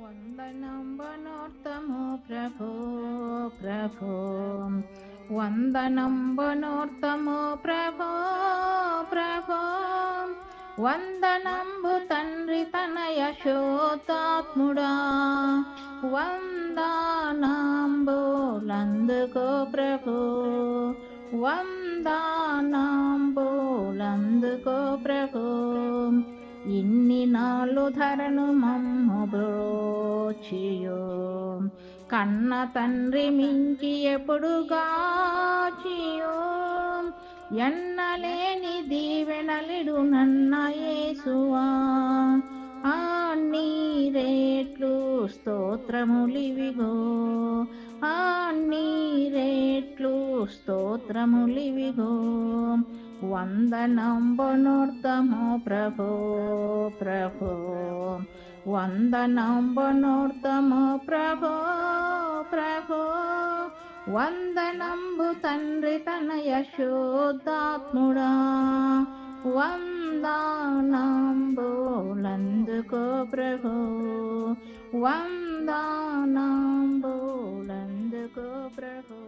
వందనంబనోర్తము ప్రభో ప్రభో వందనంబనోర్తము ప్రభో ప్రభో వందనంబు తండ్రి తన యశోదాత్ముడా వందనంబులందుకో ప్రభో వందనంబులందుకో ప్రభో ఇన్ని నాలు ధరను మమ్ము బ్రోచియో కన్న తండ్రి మించి ఎప్పుడుగాచియో ఎన్నలేని దీవెనలిడు నన్న యేసువా నీరేట్లు స్తోత్రములివిగో నీరేట్లు స్తోత్రములివిగో వందనంబనోర్తము ప్రభో ప్రభో వందనంబనోర్తము ప్రభో ప్రభో వందనంబు తండ్రి తన యశోదాత్ముడా వందనంబులందుకో ప్రభో వందనంబులందుకో ప్రభో.